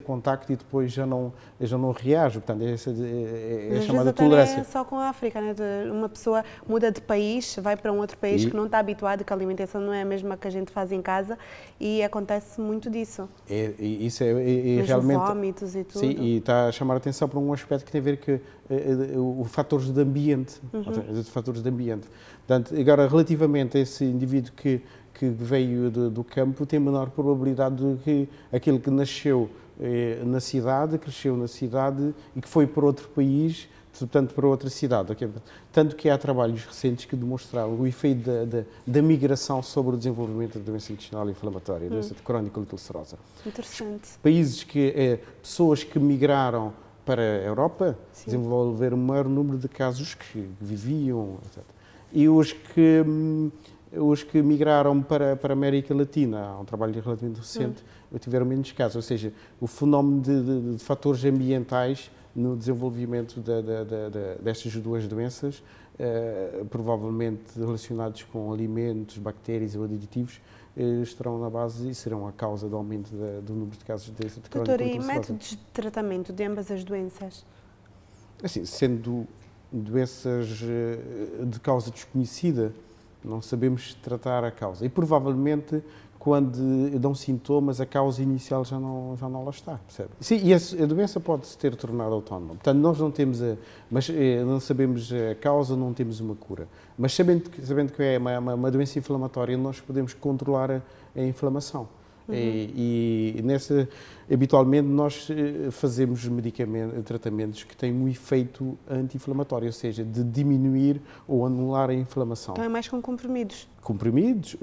contacto e depois já não reage, portanto é Às chamada vezes tolerância. não é só com a África, né? Uma pessoa muda de país, vai para um outro país que não está habituado, que a alimentação não é a mesma que a gente faz em casa e acontece muito disso. Isso Mesmo realmente... vómitos e tudo. Sim, e está a chamar a atenção para um aspecto que tem a ver com os fatores de ambiente. Os fatores de ambiente. Portanto, agora, relativamente a esse indivíduo que veio do campo, tem menor probabilidade do que aquele que nasceu na cidade, cresceu na cidade e que foi para outro país, portanto, para outra cidade. Okay? Tanto que há trabalhos recentes que demonstraram o efeito da migração sobre o desenvolvimento da doença intestinal inflamatória, doença de Crohn e colitis ulcerosa. Interessante. Países pessoas que migraram para a Europa desenvolveram um maior número de casos que viviam, etc. E os que migraram para a América Latina, há um trabalho relativamente recente, tiveram menos casos. Ou seja, o fenómeno de fatores ambientais no desenvolvimento destas duas doenças, provavelmente relacionados com alimentos, bactérias ou aditivos, estarão na base e serão a causa do aumento do número de casos de doença de Crohn. Doutor, e métodos de tratamento de ambas as doenças? Assim, sendo doenças de causa desconhecida, não sabemos tratar a causa. E provavelmente, quando dão sintomas, a causa inicial já não lá está, percebe? Sim, e a doença pode se ter tornado autónoma. Portanto, nós não temos mas não sabemos a causa, não temos uma cura. Mas sabendo que é uma doença inflamatória, nós podemos controlar a inflamação. E habitualmente nós fazemos tratamentos que têm um efeito anti-inflamatório, ou seja, de diminuir ou anular a inflamação. Então é mais com comprimidos? Comprimidos,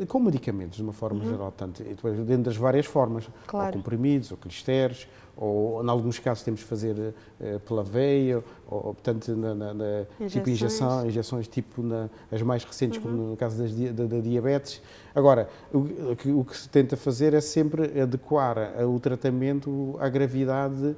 com medicamentos, de uma forma geral, tanto, dentro das várias formas, claro. Ou comprimidos, ou clisteres, ou em alguns casos temos de fazer pela veia, ou portanto, tipo injeções tipo as mais recentes, como no caso da diabetes. Agora, o que se tenta fazer é sempre adequar o tratamento à gravidade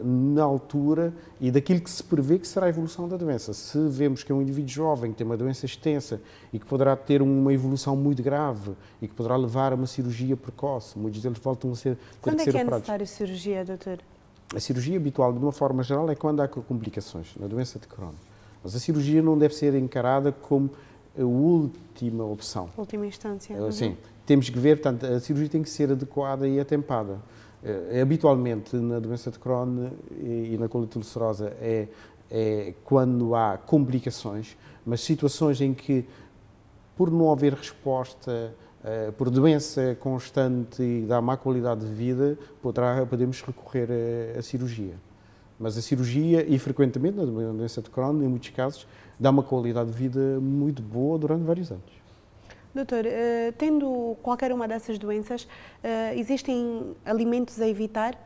na altura e daquilo que se prevê que será a evolução da doença. Se vemos que é um indivíduo jovem, que tem uma doença extensa e que poderá ter uma evolução muito grave e que poderá levar a uma cirurgia precoce, muitos deles voltam a ser Quando é que é necessário cirurgia, doutor? A cirurgia habitual, de uma forma geral, é quando há complicações na doença de Crohn. Mas a cirurgia não deve ser encarada como a última opção. Última instância. Sim, temos que ver, portanto, a cirurgia tem que ser adequada e atempada. Habitualmente, na doença de Crohn e na colitis ulcerosa, é quando há complicações, mas situações em que, por não haver resposta, por doença constante e da má qualidade de vida, podemos recorrer à cirurgia. Mas a cirurgia, e frequentemente, na doença de Crohn, em muitos casos, dá uma qualidade de vida muito boa durante vários anos. Doutor, tendo qualquer uma dessas doenças, existem alimentos a evitar?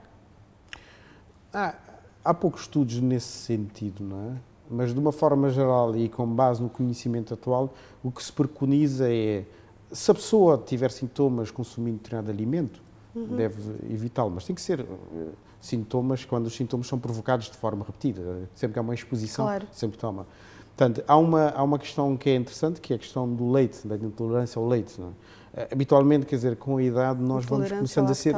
Há poucos estudos nesse sentido, não é? Mas de uma forma geral e com base no conhecimento atual, o que se preconiza é, se a pessoa tiver sintomas consumindo determinado alimento, deve evitá-lo, mas tem que ser sintomas quando os sintomas são provocados de forma repetida. Sempre que há uma exposição, sempre toma. Portanto, há uma questão que é interessante, que é a questão do leite, da intolerância ao leite. Não é? Habitualmente, quer dizer, com a idade, nós vamos começando a ser...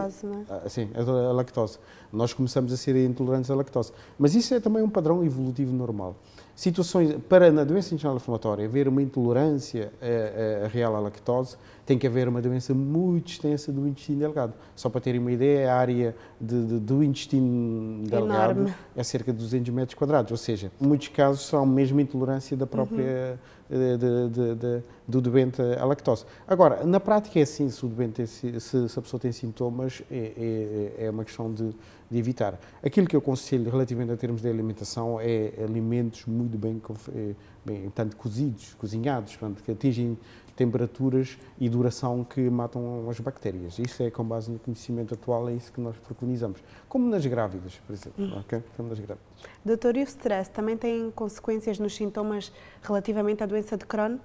Sim, a lactose. Nós começamos a ser intolerantes à lactose. Mas isso é também um padrão evolutivo normal. Situações, na doença intestinal inflamatória, haver uma intolerância real à lactose, tem que haver uma doença muito extensa do intestino delgado. Só para terem uma ideia, a área do intestino delgado é cerca de 200 metros quadrados, ou seja, em muitos casos são mesmo intolerância da própria do doente à lactose. Agora, na prática é assim, se a pessoa tem sintomas, é uma questão de evitar. Aquilo que eu aconselho relativamente a termos de alimentação é alimentos muito bem tanto cozidos, cozinhados, portanto, que atingem temperaturas e duração que matam as bactérias. Isso é com base no conhecimento atual, é isso que nós preconizamos. Como nas grávidas, por exemplo. Okay? Como nas grávidas. Doutor, e o stress também tem consequências nos sintomas relativamente à doença de Crohn?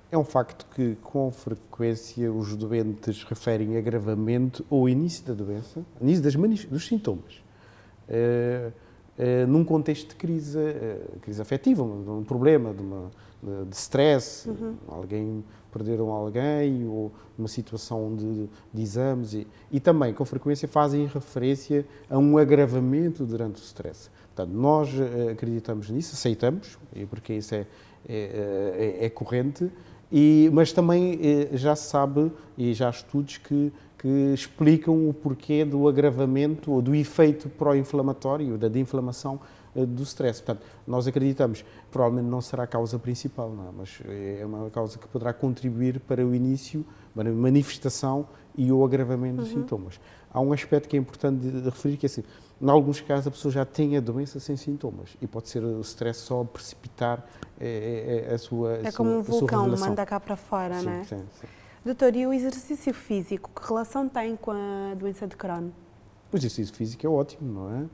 É um facto que, com frequência, os doentes referem agravamento ou início da doença, início dos sintomas. num contexto de crise afetiva, de um problema, de stress, alguém perderam alguém, ou uma situação de exames, e também, com frequência, fazem referência a um agravamento durante o stress. Portanto, nós acreditamos nisso, aceitamos, porque isso é corrente, mas também já se sabe, e já há estudos que explicam o porquê do agravamento ou do efeito pró-inflamatório, da inflamação do stress. Portanto, nós acreditamos, provavelmente não será a causa principal, não, mas é uma causa que poderá contribuir para o início, para a manifestação e o agravamento dos sintomas. Há um aspecto que é importante de referir, que é assim, em alguns casos a pessoa já tem a doença sem sintomas e pode ser o stress só a precipitar a sua É como um vulcão, revelação. manda cá para fora, Sim, não é? sim, sim. Doutor, e o exercício físico, que relação tem com a doença de Crohn? O exercício físico é ótimo, não é?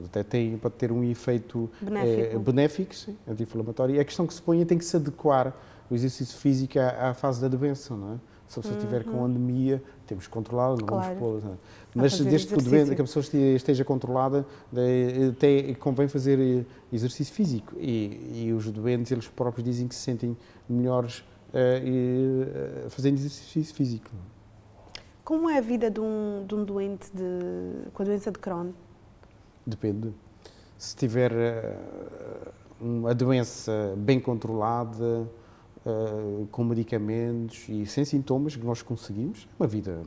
Até pode ter um efeito benéfico, sim, anti-inflamatório. E a questão que se põe é que tem que se adequar o exercício físico à fase da doença, não é? Se a pessoa estiver com anemia, temos que controlá-la, não vamos pô-la. Não é? Mas desde que a pessoa esteja controlada, até convém fazer exercício físico. E os doentes, eles próprios dizem que se sentem melhores fazendo exercício físico. Como é a vida de um doente com a doença de Crohn? Depende. Se tiver a doença bem controlada, com medicamentos e sem sintomas, que nós conseguimos, uma vida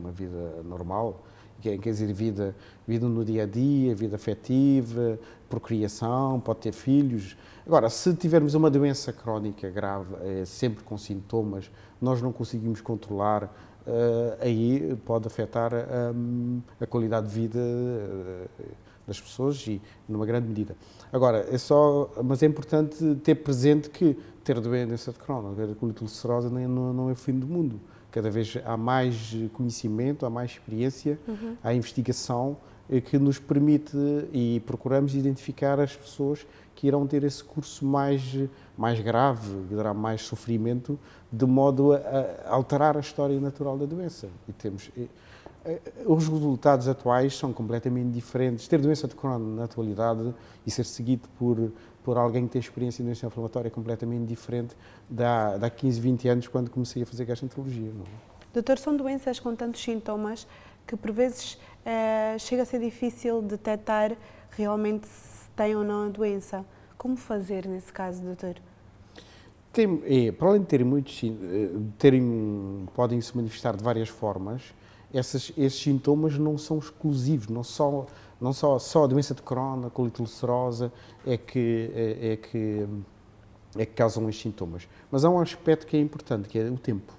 normal, quer dizer, vida no dia a dia, vida afetiva, procriação, pode ter filhos. Agora, se tivermos uma doença crónica grave, sempre com sintomas, nós não conseguimos controlar, aí pode afetar a qualidade de vida das pessoas e numa grande medida. Agora, mas é importante ter presente que ter doença de Crohn, a colite ulcerosa não é o fim do mundo. Cada vez há mais conhecimento, há mais experiência, há investigação que nos permite e procuramos identificar as pessoas que irão ter esse curso mais grave, que dará mais sofrimento, de modo a alterar a história natural da doença. Os resultados atuais são completamente diferentes. Ter doença de Crohn na atualidade e ser seguido por alguém que tem experiência em doença inflamatória é completamente diferente da 15, 20 anos, quando comecei a fazer gastroenterologia. Não é? Doutor, são doenças com tantos sintomas que por vezes chega a ser difícil detectar realmente se tem ou não a doença. Como fazer nesse caso, doutor? Para além de terem muitos, podem se manifestar de várias formas. Esses sintomas não são exclusivos, não só a doença de Crohn, a colite ulcerosa é que causam estes sintomas. Mas há um aspecto que é importante, que é o tempo.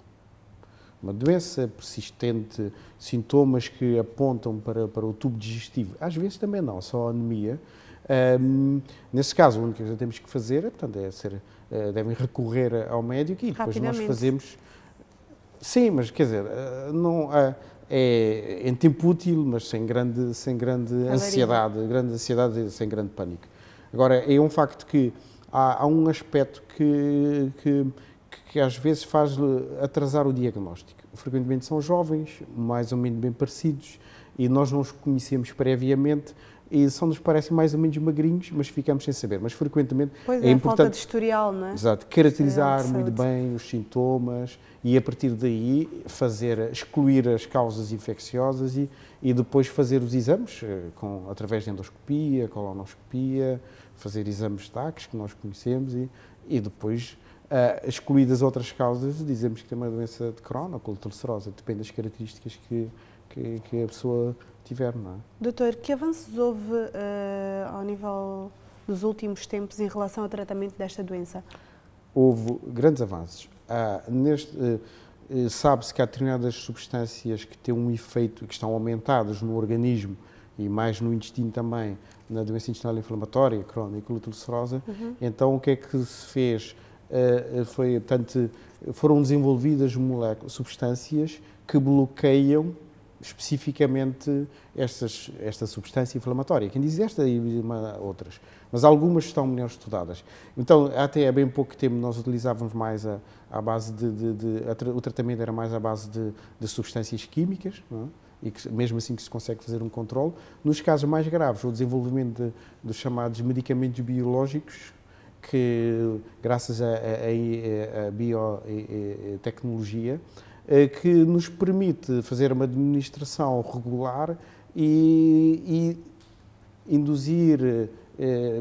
Uma doença persistente, sintomas que apontam para o tubo digestivo, às vezes também não, só a anemia. Nesse caso, o único que temos que fazer devem recorrer ao médico e depois nós fazemos. Sim, mas quer dizer, não é em tempo útil, mas sem grande ansiedade, sem grande pânico. Agora, é um facto que há um aspecto que às vezes faz atrasar o diagnóstico. Frequentemente são jovens, mais ou menos bem parecidos, e nós não os conhecemos previamente, e nos parecem mais ou menos magrinhos, mas ficamos sem saber. Mas frequentemente é importante, falta de historial, não é? Exato, caracterizar muito bem os sintomas e a partir daí excluir as causas infecciosas e depois fazer os exames através de endoscopia, colonoscopia, fazer exames de TACs que nós conhecemos e depois excluídas outras causas, dizemos que tem uma doença de Crohn ou colite ulcerosa, depende das características que a pessoa tiver, não é? Doutor, que avanços houve ao nível dos últimos tempos em relação ao tratamento desta doença? Houve grandes avanços. Sabe-se que há determinadas substâncias que têm um efeito, que estão aumentadas no organismo e mais no intestino também, na doença intestinal inflamatória, Crohn e colite ulcerosa. Então, o que é que se fez? Foram desenvolvidas substâncias que bloqueiam especificamente esta substância inflamatória. Quem diz esta e outras, mas algumas estão melhor estudadas. Então, até há bem pouco tempo nós utilizávamos mais a base o tratamento era mais à base de substâncias químicas, não é? e que mesmo assim que se consegue fazer um controle. Nos casos mais graves, o desenvolvimento dos chamados medicamentos biológicos, que graças à biotecnologia, que nos permite fazer uma administração regular e induzir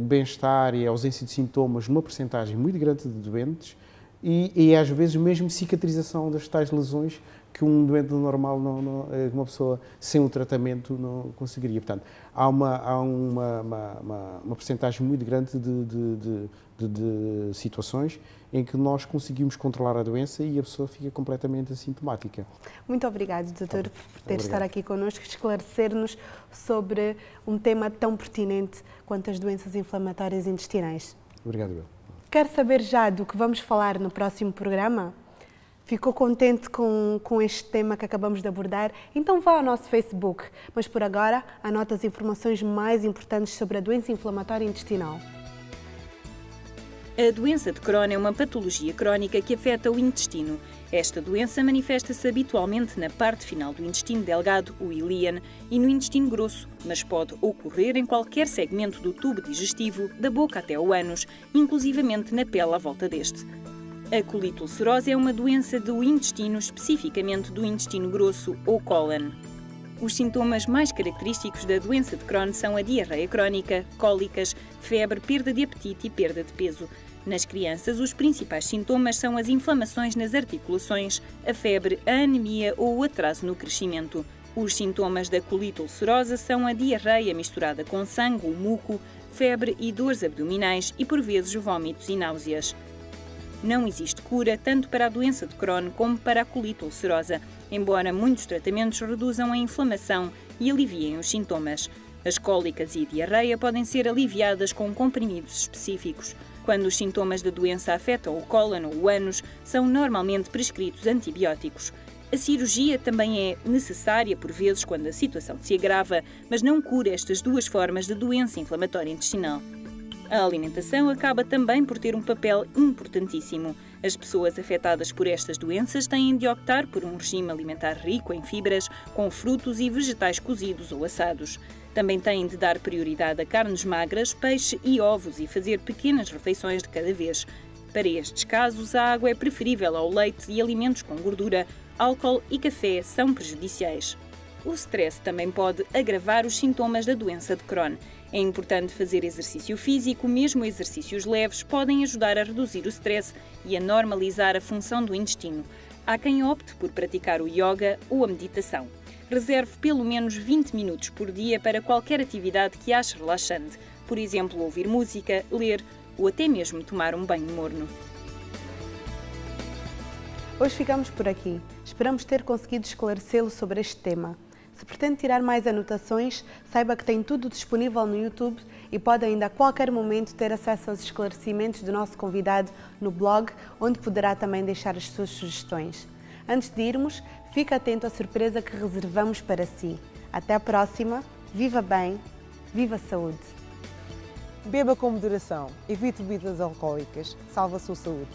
bem-estar e ausência de sintomas numa percentagem muito grande de doentes e às vezes mesmo cicatrização das tais lesões que um doente normal, uma pessoa sem um tratamento não conseguiria. Portanto, há uma percentagem muito grande de situações em que nós conseguimos controlar a doença e a pessoa fica completamente assintomática. Muito obrigado, doutor, por ter estado aqui connosco e esclarecer-nos sobre um tema tão pertinente quanto as doenças inflamatórias intestinais. Obrigado, eu. Quer saber já do que vamos falar no próximo programa? Ficou contente com este tema que acabamos de abordar? Então vá ao nosso Facebook. Mas por agora, anote as informações mais importantes sobre a doença inflamatória intestinal. A doença de Crohn é uma patologia crónica que afeta o intestino. Esta doença manifesta-se habitualmente na parte final do intestino delgado, o ilean, e no intestino grosso, mas pode ocorrer em qualquer segmento do tubo digestivo, da boca até ao ânus, inclusivamente na pele à volta deste. A colite ulcerosa é uma doença do intestino, especificamente do intestino grosso ou cólon. Os sintomas mais característicos da doença de Crohn são a diarreia crónica, cólicas, febre, perda de apetite e perda de peso. Nas crianças, os principais sintomas são as inflamações nas articulações, a febre, a anemia ou o atraso no crescimento. Os sintomas da colite ulcerosa são a diarreia misturada com sangue ou muco, febre e dores abdominais e, por vezes, vômitos e náuseas. Não existe cura tanto para a doença de Crohn como para a colite ulcerosa, embora muitos tratamentos reduzam a inflamação e aliviem os sintomas. As cólicas e a diarreia podem ser aliviadas com comprimidos específicos. Quando os sintomas da doença afetam o cólon ou o ânus, são normalmente prescritos antibióticos. A cirurgia também é necessária por vezes quando a situação se agrava, mas não cura estas duas formas de doença inflamatória intestinal. A alimentação acaba também por ter um papel importantíssimo. As pessoas afetadas por estas doenças têm de optar por um regime alimentar rico em fibras, com frutos e vegetais cozidos ou assados. Também têm de dar prioridade a carnes magras, peixe e ovos e fazer pequenas refeições de cada vez. Para estes casos, a água é preferível ao leite e alimentos com gordura, álcool e café são prejudiciais. O stress também pode agravar os sintomas da doença de Crohn. É importante fazer exercício físico, mesmo exercícios leves podem ajudar a reduzir o stress e a normalizar a função do intestino. Há quem opte por praticar o yoga ou a meditação. Reserve pelo menos 20 minutos por dia para qualquer atividade que ache relaxante, por exemplo, ouvir música, ler ou até mesmo tomar um banho morno. Hoje ficamos por aqui. Esperamos ter conseguido esclarecê-lo sobre este tema. Se pretende tirar mais anotações, saiba que tem tudo disponível no YouTube e pode ainda a qualquer momento ter acesso aos esclarecimentos do nosso convidado no blog, onde poderá também deixar as suas sugestões. Antes de irmos, fique atento à surpresa que reservamos para si. Até a próxima, viva bem, viva a saúde! Beba com moderação, evite bebidas alcoólicas, salve a sua saúde.